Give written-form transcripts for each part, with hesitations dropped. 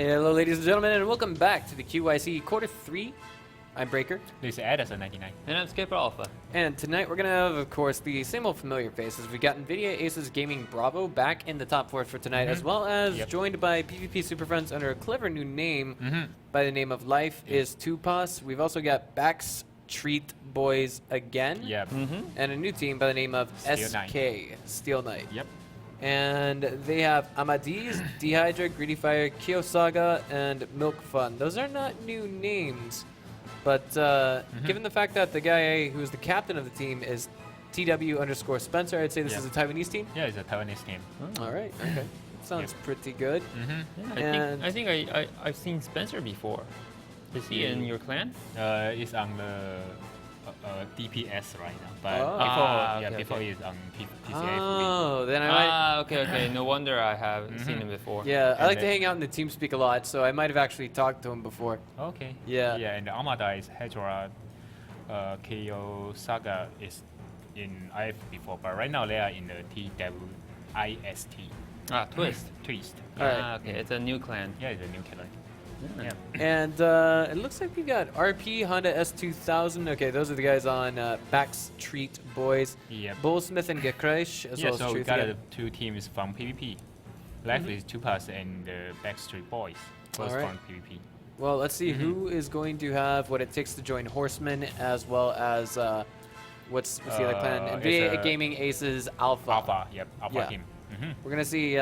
Hello, ladies and gentlemen, and welcome back to the QYC Quarter 3. I'm Breaker. This is Edison99. And I'm Skipper Alpha. And tonight we're going to have, of course, the same old familiar faces. We've got NVIDIA Aces Gaming Bravo back in the top 4 for tonight, as well as joined by PvP Super Friends under a clever new name by the name of Life is Tupas. We've also got Bax Treat Boys again. And a new team by the name of Steel Knight. And they have Amadis, Dehydra, Greedy Fire, Kiyosaga, and Milk Fun. Those are not new names, but given the fact that the guy who's the captain of the team is TW_Spencer, I'd say this is a Taiwanese team? Yeah, it's a Taiwanese team. Oh. All right, okay. Sounds pretty good. Yeah, I think I've seen Spencer before. Is he in your clan? He's on the DPS right now, but before he's on PCA. Oh, then I might... okay. No wonder I have seen him before. Yeah, I like to hang out in the team speak a lot, so I might have actually talked to him before. Okay. Yeah. Yeah, and the Amada is Hedra. Kiyosaga is in IF before, but right now they are in the TWIST. Twist. Twist. Okay, it's a new clan. Yeah, it's a new clan. Yeah. And it looks like we got RP, Honda S2000. Okay, those are the guys on Bax Treat Boys. Bullsmith and Gekreish, as well as so Truth. We got two teams from PvP. Life is Tupas and the Backstreet Boys, both from PvP. Well, let's see who is going to have what it takes to join Horsemen, as well as what's the other clan? NVIDIA Gaming Aces Alpha. Alpha team. We're going to see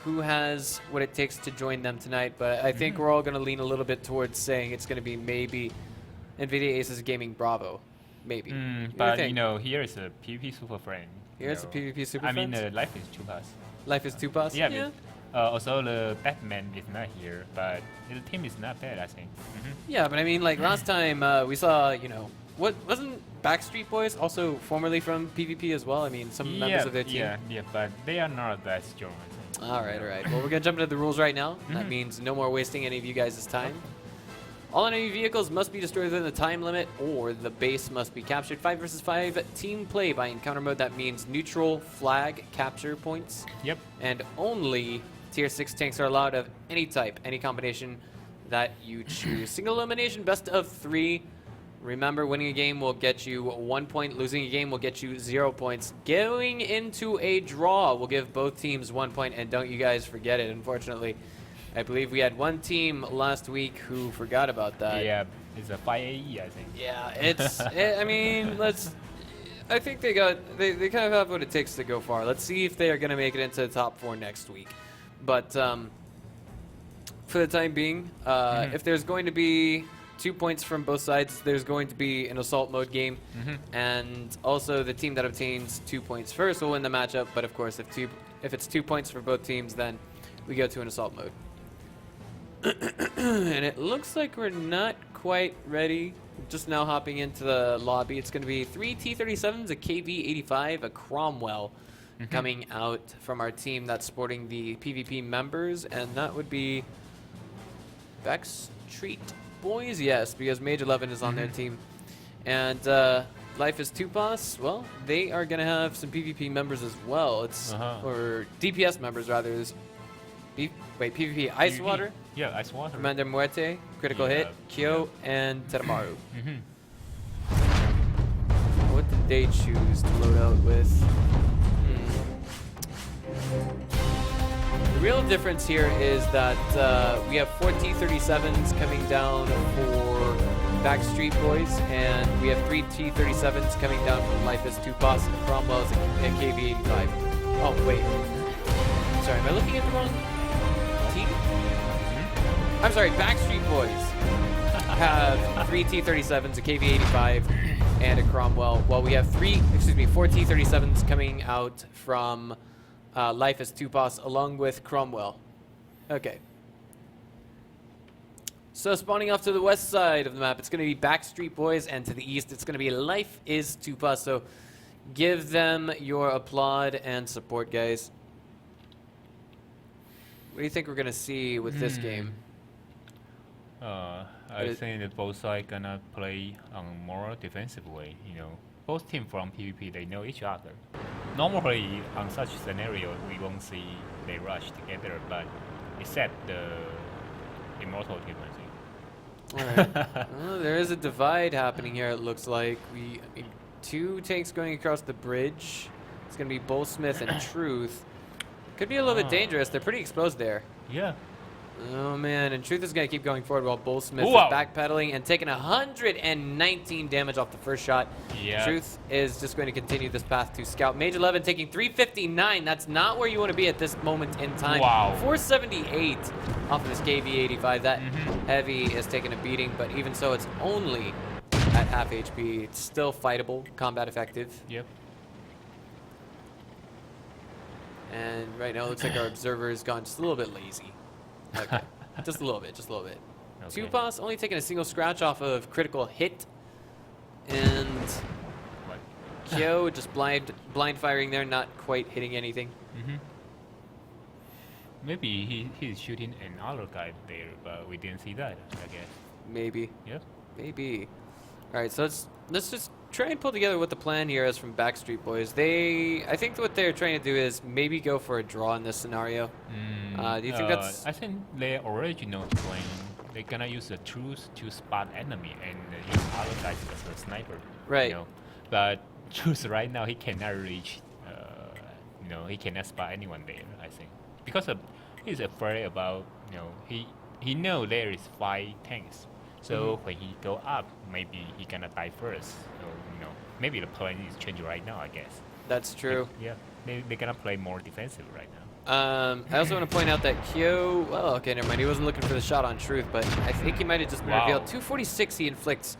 who has what it takes to join them tonight, but I think we're all going to lean a little bit towards saying it's going to be maybe NVIDIA Aces Gaming Bravo. Maybe. But, here is a PvP Super Friend. Here's a PvP Super Friend? I mean, Life is Tupas. Life is Tupas? Yeah. Also, the Batman is not here, but the team is not bad, I think. Yeah, but I mean, like last time we saw, what wasn't Backstreet Boys also formerly from PvP as well? I mean, some members of their team. Yeah, but they are not that strong. All right. Well, we're gonna jump into the rules right now. That means no more wasting any of you guys' time. All enemy vehicles must be destroyed within the time limit, or the base must be captured. 5 versus 5 team play by encounter mode. That means neutral flag capture points. And only tier 6 tanks are allowed of any type, any combination that you choose. Single elimination, best of 3. Remember, winning a game will get you 1 point. Losing a game will get you 0 points. Going into a draw will give both teams 1 point. And don't you guys forget it, unfortunately. I believe we had one team last week who forgot about that. Yeah, it's a 5AE, I think. Yeah, it's... I mean, I think they kind of have what it takes to go far. Let's see if they are going to make it into the top 4 next week. But for the time being, if there's going to be 2 points from both sides, there's going to be an assault mode game, and also the team that obtains 2 points first will win the matchup. But of course, if it's 2 points for both teams, then we go to an assault mode. And it looks like we're not quite ready. Just now hopping into the lobby. It's going to be 3 T-37s, a KV-85, a Cromwell coming out from our team that's sporting the PvP members, and that would be Bax Treat Boys, yes, because Mage 11 is on their team. And Life is Tupas, well, they are going to have some PvP members as well. It's or DPS members, rather. PvP Ice Water? Yeah, Ice Water. Commander Muerte, Critical Hit, Kyo, and Teramaru. What did they choose to load out with? The real difference here is that we have 4 T-37s coming down for Backstreet Boys, and we have 3 T-37s coming down from Life is Tupas, and Cromwell's a KV-85. Oh, wait. Sorry, am I looking at the wrong team? I'm sorry, Backstreet Boys have 3 T-37s, a KV-85, and a Cromwell, while we have 4 T-37s coming out from Life is Tupas, along with Cromwell. Okay. So spawning off to the west side of the map, it's going to be Backstreet Boys, and to the east, it's going to be Life is Tupas. So give them your applaud and support, guys. What do you think we're going to see with this game? I think that both sides gonna play on more defensive way. Both teams from PvP, they know each other. Normally, on such scenario, we won't see they rush together, but except the immortal team, I think. Alright. Well, there is a divide happening here, it looks like. I mean, 2 tanks going across the bridge. It's going to be Bullsmith and Truth. Could be a little bit dangerous. They're pretty exposed there. Yeah. Oh, man. And Truth is going to keep going forward while Bullsmith Wow. is backpedaling and taking 119 damage off the first shot. Yeah. Truth is just going to continue this path to Scout. Mage 11 taking 359. That's not where you want to be at this moment in time. Wow. 478 off of this KV-85. That heavy is taking a beating, but even so, it's only at half HP. It's still fightable, combat effective. Yep. And right now, it looks like our observer has gone just a little bit lazy. Okay. Just a little bit, just a little bit. Okay. Tupas only taking a single scratch off of critical hit. And What? Kyo just blind firing there, not quite hitting anything. Maybe he's shooting another guy there, but we didn't see that, I guess. Maybe. Yep. Maybe. All right, so let's just try and pull together what the plan here is from Backstreet Boys. I think what they're trying to do is maybe go for a draw in this scenario. Do you think that's... I think their original plan, they're gonna use the truth to spot enemy and use other guys as a sniper. Right. You know? But truth right now, he cannot reach, he cannot spot anyone there, I think. Because he's afraid about, he know there is 5 tanks. So when he go up, maybe he gonna die first. So, maybe the plan is changing right now, I guess. That's true. Yeah, they're gonna play more defensive right now. I also want to point out that Kyo, well, okay, never mind. He wasn't looking for the shot on Truth, but I think he might have just been revealed. 246 he inflicts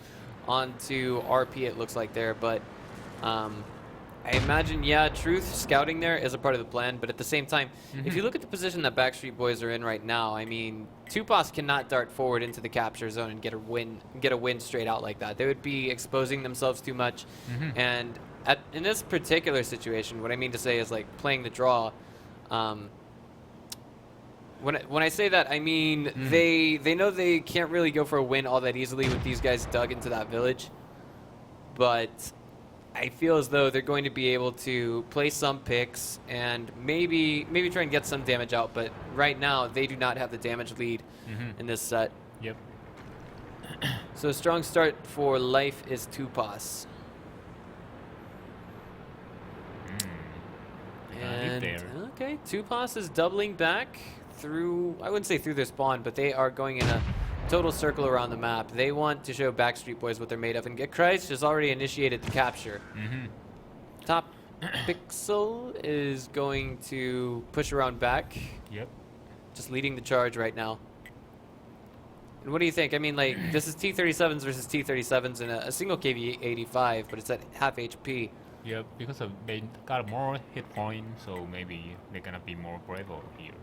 onto RP, it looks like there, but I imagine, yeah, Truth scouting there is a part of the plan, but at the same time, if you look at the position that Backstreet Boys are in right now, I mean, Tupas cannot dart forward into the capture zone and get a win straight out like that. They would be exposing themselves too much, and in this particular situation, what I mean to say is like playing the draw. When I say that, I mean they know they can't really go for a win all that easily with these guys dug into that village, but I feel as though they're going to be able to play some picks and maybe try and get some damage out. But right now, they do not have the damage lead in this set. Yep. So a strong start for Life is Tupas. And okay, Tupas is doubling back through, I wouldn't say through their spawn, but they are going in a total circle around the map. They want to show Backstreet Boys what they're made of, and Get Christ has already initiated the capture. Top Pixel is going to push around back. Yep. Just leading the charge right now. And what do you think? I mean, like, this is T-37s versus T-37s in a single KV-85, but it's at half HP. Yeah, because they got more hit point, so maybe they're gonna be more bravely here.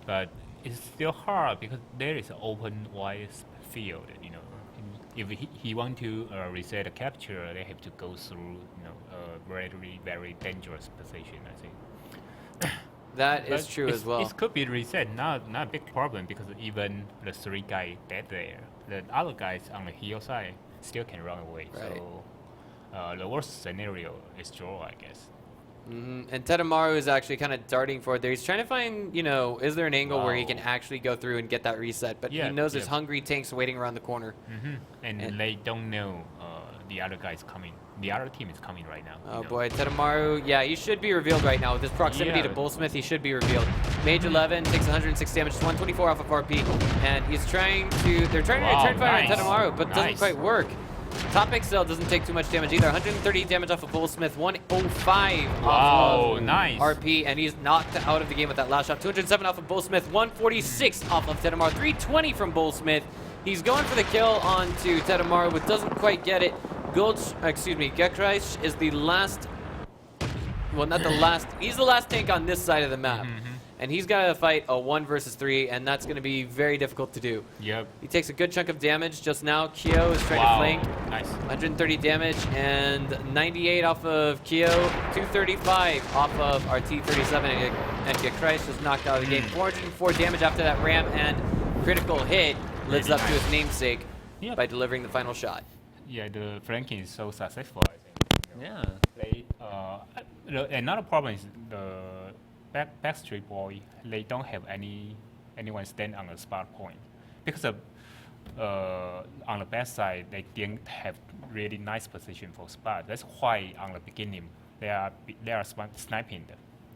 But it's still hard because there is an open wide field. If he want to reset a capture, they have to go through a very very dangerous position, I think. That is true as well. It could be reset, not a big problem because even the 3 guys dead there, the other guys on the hill side still can run away. Right. So the worst scenario is draw, I guess. And Tedamaru is actually kind of darting forward there. He's trying to find, is there an angle where he can actually go through and get that reset? But he knows there's hungry tanks waiting around the corner. And they don't know the other guy is coming. The other team is coming right now. Oh boy, Tedamaru, yeah, he should be revealed right now. With his proximity to Bullsmith, he should be revealed. Mage 11 takes 106 damage, 124 off of RP, and they're trying to return fire on Tedamaru, but doesn't quite work. Top XL doesn't take too much damage either. 130 damage off of Bullsmith, 105 off of RP, and he's knocked out of the game with that last shot. 207 off of Bullsmith, 146 off of Tedamaru, 320 from Bullsmith. He's going for the kill onto Tedamaru, but doesn't quite get it. Gekreich is the last, well, not the last, he's the last tank on this side of the map. And he's got to fight a 1 versus 3, and that's going to be very difficult to do. Yep. He takes a good chunk of damage just now. Kyo is trying to flank. Nice. 130 damage and 98 off of Kyo. 235 off of our T-37, and Gekreich is knocked out of the game. 404 damage after that ram, and critical hit lives up to his namesake by delivering the final shot. Yeah, the flanking is so successful, I think. Another problem is the Backstreet Boy, they don't have any anyone stand on the spot point, because on the bad side they didn't have really nice position for spot. That's why on the beginning they are sniping.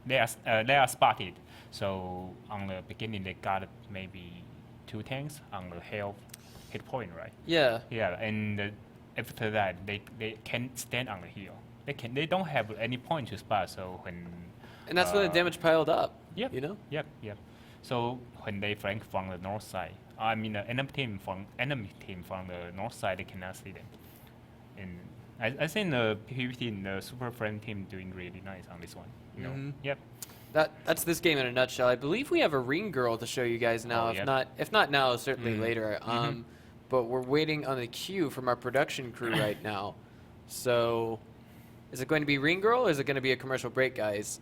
They are spotted. So on the beginning they got maybe 2 tanks on the hit point, right? Yeah. Yeah, and after that they can stand on the hill. They don't have any point to spot. So when And that's when the damage piled up. Yep. You know? Yep. So when they flank from the north side, I mean the enemy team from the north side, they cannot see them. And I think the PvP, the Super Friend team doing really nice on this one. You know? Yep. That's this game in a nutshell. I believe we have a ring girl to show you guys now. Oh, If not now, certainly later. But we're waiting on the queue from our production crew right now. So, is it going to be ring girl or is it going to be a commercial break, guys?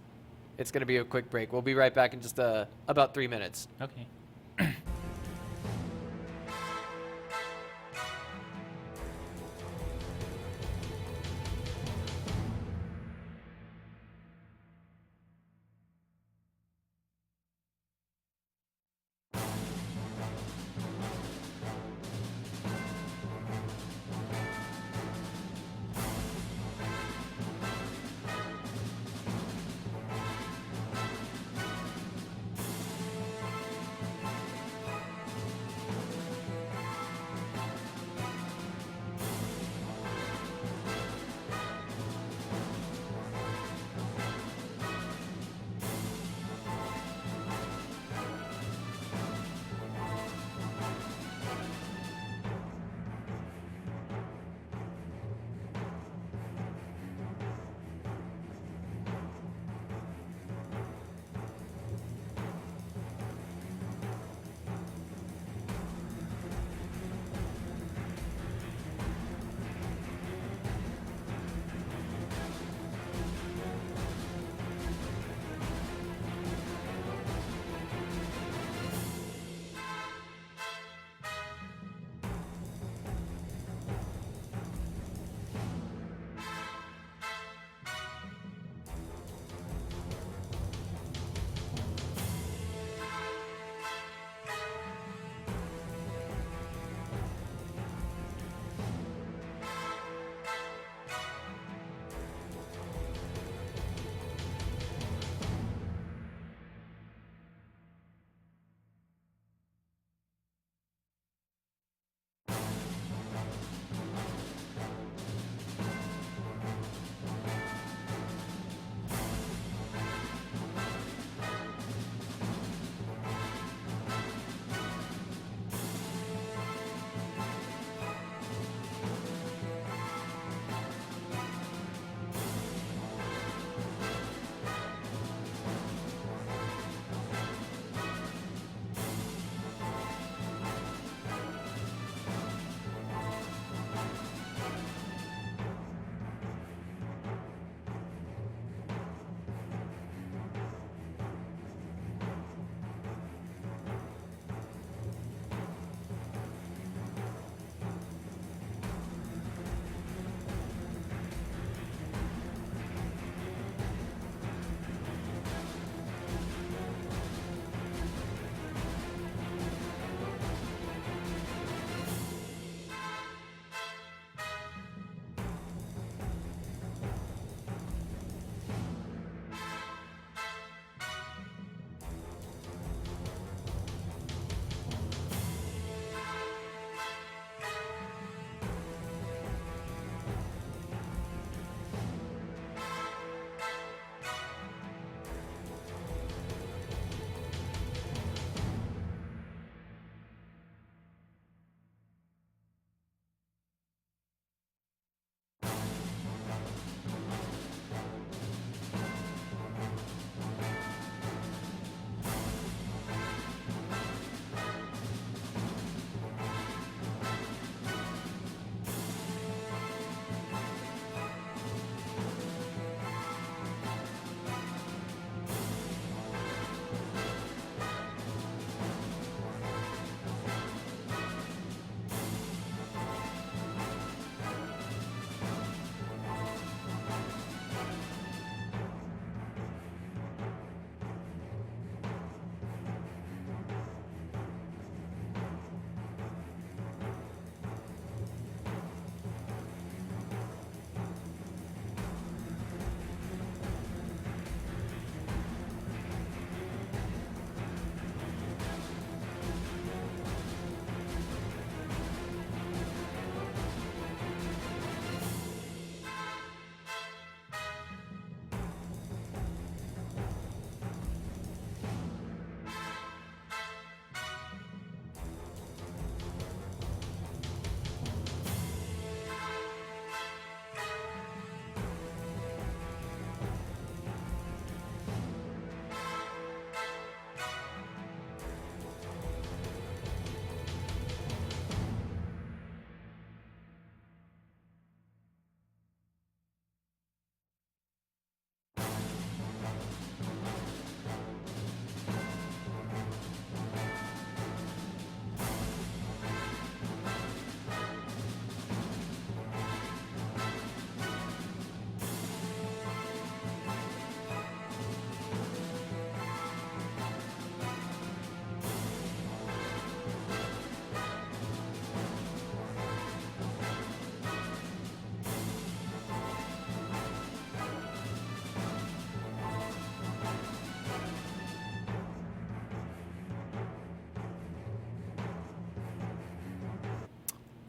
It's going to be a quick break. We'll be right back in just about 3 minutes. Okay.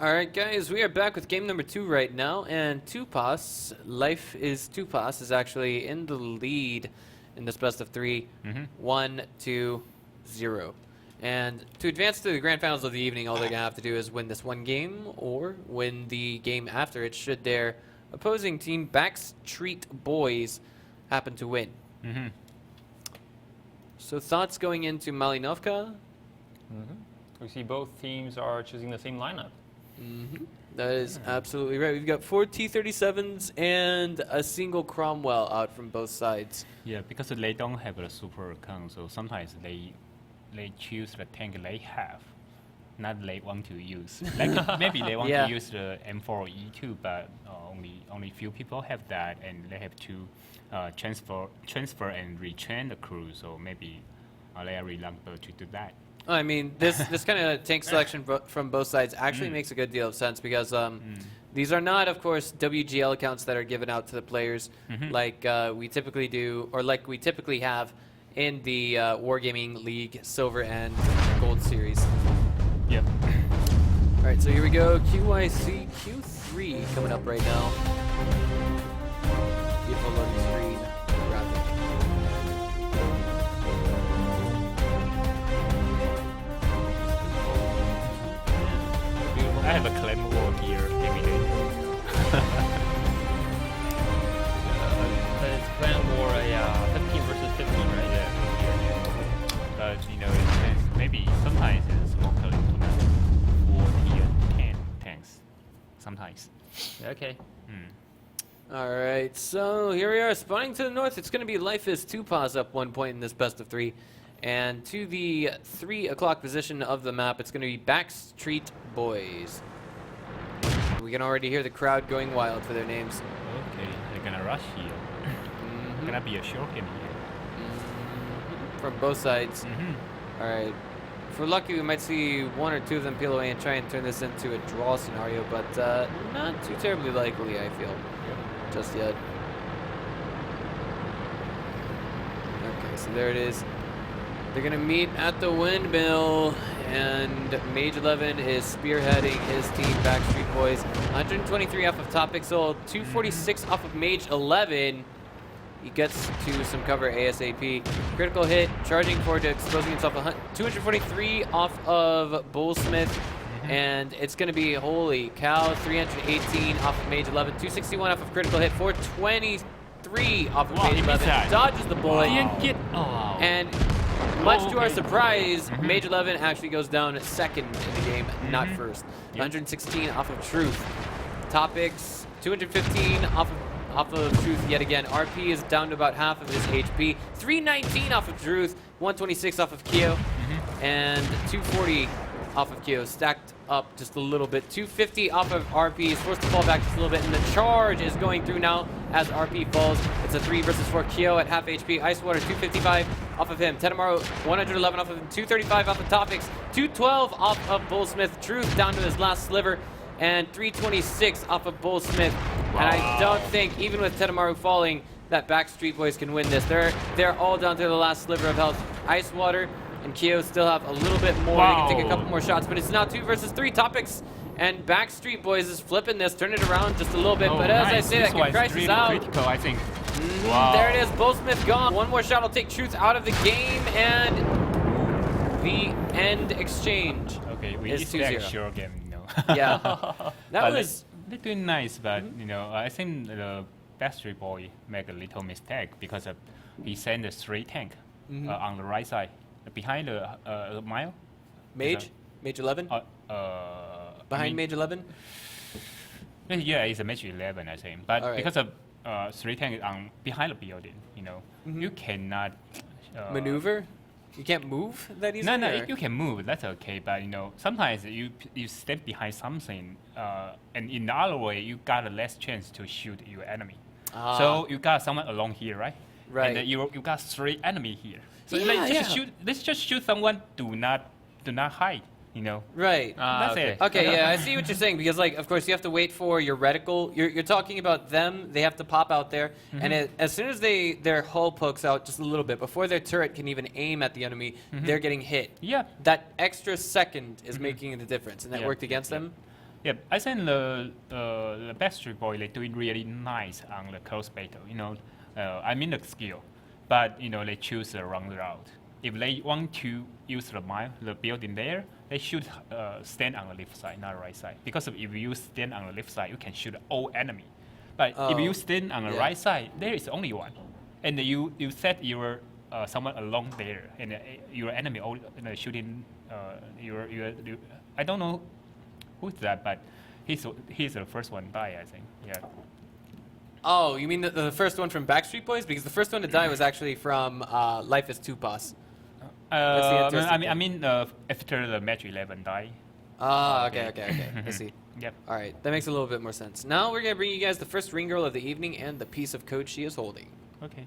All right, guys, we are back with game number 2 right now, and Tupas, Tupas is actually in the lead in this best of 3, 1, 2, 0. And to advance to the grand finals of the evening, all they're going to have to do is win this one game or win the game after it should their opposing team, Backstreet Boys, happen to win. So thoughts going into Malinovka? We see both teams are choosing the same lineup. That is absolutely right. We've got 4 T-37s and a single Cromwell out from both sides. Yeah, because they don't have a super account, so sometimes they choose the tank they have, not they want to use. Like maybe they want to use the M4E2, but only few people have that, and they have to transfer and retrain the crew. So maybe they are reluctant to do that. I mean, this kind of tank selection from both sides actually makes a good deal of sense because these are not, of course, WGL accounts that are given out to the players like we typically do, or like we typically have in the Wargaming League Silver and Gold Series. Yep. All right, so here we go. QYC Q3 coming up right now. Beautiful loading screen graphic. I have a Claymore here every day. But it's plan more a 15 versus 15, right? Yeah. But you know, it depends. Maybe sometimes it's more close to that 40 and 10 tanks. Sometimes. Okay. All right, so here we are, spawning to the north. It's going to be Life is Tupas up 1 point in this best of 3. And to the 3 o'clock position of the map, it's going to be Backstreet Boys. We can already hear the crowd going wild for their names. Okay, they're gonna rush here. Gonna be a short game here. From both sides. All right. If we're lucky, we might see 1 or 2 of them peel away and try and turn this into a draw scenario, but not too terribly likely, I feel, just yet. Okay, so there it is. They're going to meet at the windmill, and Mage 11 is spearheading his team, Backstreet Boys. 123 off of Top Pixel, 246 off of Mage 11. He gets to some cover ASAP. Critical hit, charging forward to exposing himself. 243 off of Bullsmith, and it's going to be, holy cow, 318 off of Mage 11. 261 off of critical hit, 423 off of Mage 11. Dodges the bullet. And much to our surprise, Mage 11 actually goes down second in the game, not first. 116 off of Truth. Topics, 215 off of Truth yet again. RP is down to about half of his HP. 319 off of Truth, 126 off of Kyo, and 240 off of Kyo. Stacked up just a little bit. 250 off of RP. He's forced to fall back just a little bit, and the charge is going through now as RP falls. It's a 3 versus 4. Kyo at half HP. Icewater 255 off of him. Tedamaru 111 off of him. 235 off of Topics. 212 off of Bullsmith. Truth down to his last sliver. And 326 off of Bullsmith. And I don't think, even with Tedamaru falling, that Backstreet Boys can win this. They're all down to the last sliver of health. Icewater and Kyo still have a little bit more. They can take a couple more shots, but it's now 2 versus 3 Topics. And Backstreet Boys is flipping this, turn it around just a little bit. But as I say, that can crisis really out. Critical, I think. There it is, Bullsmith gone. One more shot will take Truth out of the game, and the end exchange. Okay, we is expect a short game, you know. Yeah, that was. They're doing nice, but you know, I think the Backstreet Boy made a little mistake because he sent a 3 tank on the right side behind the mile. Mage 11. Behind Mage 11. Yeah, it's a Mage 11, I think. But because of 3 tanks on behind the building, you know, you cannot maneuver. You can't move that easily? No, you can move. That's okay. But, you know, sometimes you step behind something, and in the other way, you got a less chance to shoot your enemy. So you got someone along here, right? Right. And you got 3 enemy here. So Yeah, let's just shoot someone. Do not hide. You know. Right. That's it. Okay, yeah, I see what you're saying, because, like, of course, you have to wait for your reticle. You're talking about them. They have to pop out there, and as soon as their hull pokes out just a little bit, before their turret can even aim at the enemy, they're getting hit. Yeah. That extra second is making the difference, and that worked against them. Yeah, I think the Backstreet Boy they're doing really nice on the close battle. I mean the skill, but they choose the wrong route. If they want to use the building there, they should stand on the left side, not right side. Because if you stand on the left side, you can shoot all enemy. But if you stand on the right side, there is only one, and you set your someone along there, and your enemy all shooting I don't know who's that, but he's the first one die, I think. Yeah. Oh, you mean the first one from Backstreet Boys? Because the first one to die was actually from Life is Tupas. I mean, after the match 11 die. Okay. I see. Yep. All right, that makes a little bit more sense. Now we're gonna bring you guys the first ring girl of the evening and the piece of code she is holding. Okay.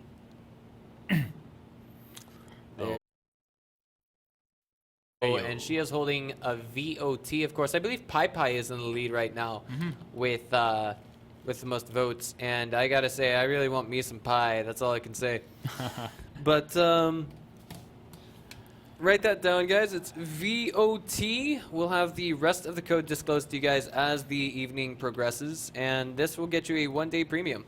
Oh, and she is holding a VOT, of course. I believe Pai Pai is in the lead right now with the most votes. And I gotta say, I really want me some pie. That's all I can say. But write that down, guys. It's VOT. We'll have the rest of the code disclosed to you guys as the evening progresses, and this will get you a one-day premium.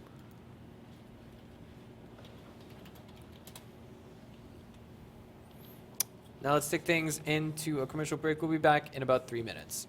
Now let's take things into a commercial break. We'll be back in about 3 minutes.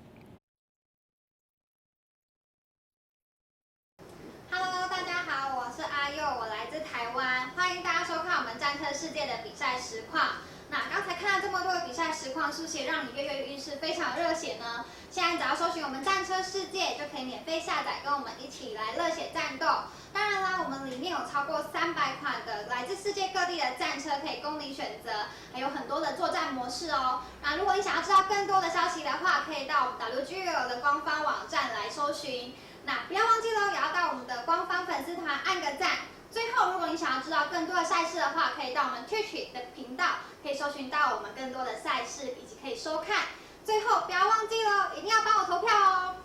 Hello， 大家好，我是阿佑，我来自台湾，欢迎大家收看我们战车世界的比赛实况。那刚才看到这么多的比赛实况，是不是也让你跃跃欲试，非常热血呢？现在只要搜寻我们战车世界，就可以免费下载，跟我们一起来热血战斗。当然啦，我们里面有超过300款的来自世界各地的战车可以供你选择，还有很多的作战模式哦。那如果你想要知道更多的消息的话，可以到我们 WGL 的官方网站来搜寻。那不要忘记喽，也要到我们的官方粉丝团按个赞。最后，如果你想要知道更多的赛事的话，可以到我们 Twitch 的频道，可以搜寻到我们更多的赛事，以及可以收看。最后，不要忘记喽，一定要帮我投票哦！